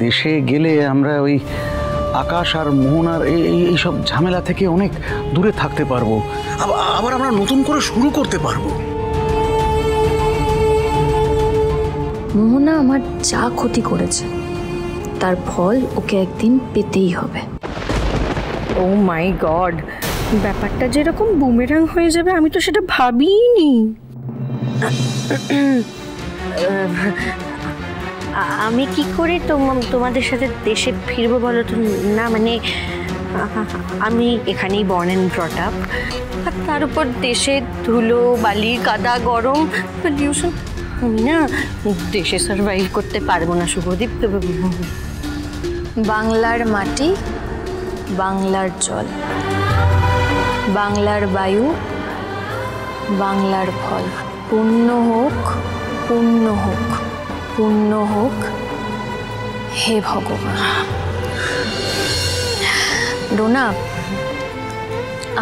দেশে গেলে আমরা ওই আকাশ আর মোহনার এইসব ঝামেলা থেকে অনেক দূরে থাকতে পারবো, আবার আমরা নতুন করে শুরু করতে পারবো। মোহনা আমার যা ক্ষতি করেছে তার ফল ওকে একদিন পেতেই হবে। ও মাই গড, ব্যাপারটা যেরকম বুমেরাং হয়ে যাবে আমি তো সেটা ভাবিনি। আমি কি করে তোমাদের সাথে দেশে ফিরবো বলো তো? না মানে আমি এখানেই বর্ন অ্যান্ড ব্রট আপ, আর তার উপর দেশে ধুলো বালি কাদা গরম পলিউশন, আমি না দেশে সার্ভাইভ করতে পারবো না শুভদীপ। বাংলার মাটি, বাংলার জল, বাংলার বায়ু, বাংলার ফল, পূর্ণ হোক, পূর্ণ হোক, পূর্ণ হোক হে ভগবান। ডোনা,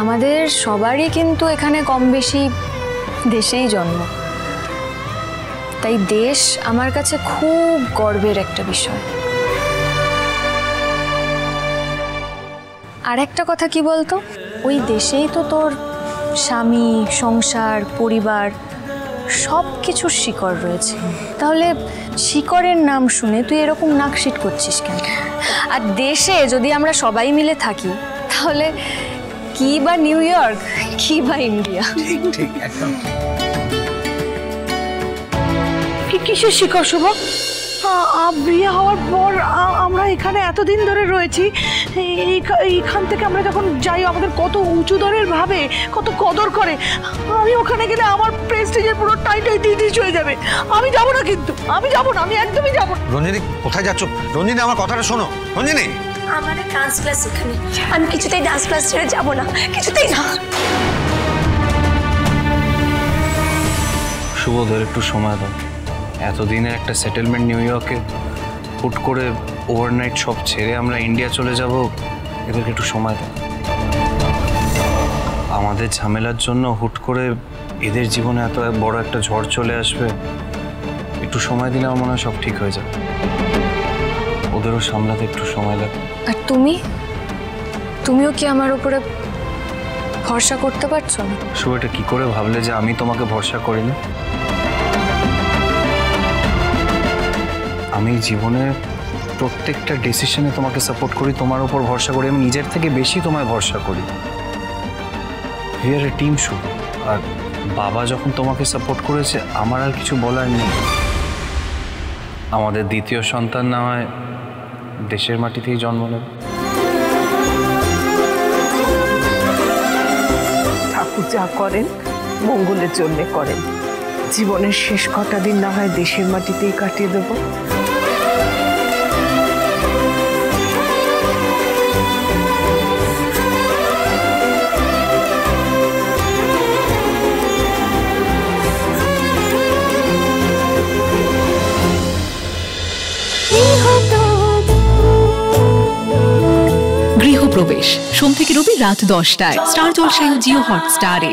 আমাদের সবারই কিন্তু এখানে কম বেশি দেশেই জন্ম, তাই দেশ আমার কাছে খুব গর্বের একটা বিষয়। আর একটা কথা কি বলতো, ওই দেশেই তো তোর স্বামী, সংসার, পরিবার সব কিছুর শিকড় রয়েছে। তাহলে শিকড়ের নাম শুনে তুই এরকম নাকশিট করছিস কেন? আর দেশে যদি আমরা সবাই মিলে থাকি তাহলে কি বা নিউ ইয়র্ক, কি বা ইন্ডিয়া। ঠিক একদম। কিসের শিকড় শুভ? বিয়ে হওয়ার পর আমরা এখানে এতদিন ধরে রয়েছি, এইখান থেকে আমরা যখন যাই আমাদের কত উঁচু দরের ভাবে, কত কদর করে। আমি ওখানে গেলে আমার প্রেস্টিজের পুরো টাইটাই ডিডিচ হয়ে যাবে। আমি যাব না, কিন্তু আমি যাব না, আমি একদমই যাব না। রঞ্জিনী কোথায় যাচ্ছ? রঞ্জিনী আমার কথাটা শোনো। রঞ্জিনী, আমার ডান্স ক্লাস এখানে, আমি কিছুতেই ডান্স ক্লাস ছেড়ে যাব না, কিছুতেই না। শুভদের একটু সময় দাও। এতদিনের একটা সেটেলমেন্ট নিউ ইয়র্কে, হুট করে ওভারনাইট সব ছেড়ে আমরা ইন্ডিয়া চলে যাব, এদেরকে একটু সময় দাও। আমাদের ঝামেলার জন্য হুট করে এদের জীবনে এত বড় একটা ঝড় চলে আসবে, একটু সময় দিলে আমার মনে হয় সব ঠিক হয়ে যাবে। ওদেরও সামলাতে একটু সময় লাগে। আর তুমিও কি আমার উপরে ভরসা করতে পারছো না? শুভ, এটা কি করে ভাবলে যে আমি তোমাকে ভরসা করি না? আমি জীবনে প্রত্যেকটা ডিসিশনে তোমাকে সাপোর্ট করি, তোমার উপর ভরসা করি, আমি নিজের থেকে বেশি তোমায় ভরসা করি। উই আর এ টিম শুভ। আর বাবা যখন তোমাকে সাপোর্ট করেছে, আমার আর কিছু বলার নেই। আমাদের দ্বিতীয় সন্তান না হয় দেশের মাটিতেই জন্ম নেবে। ঠাকুর যা করেন মঙ্গলের জন্য করেন। জীবনের শেষ কটা দিন না হয় দেশের মাটিতেই কাটিয়ে দেব। গৃহপ্রবেশ সোম থেকে রবি রাত 10টায় স্টার জলসায় ও জিও হটস্টারে।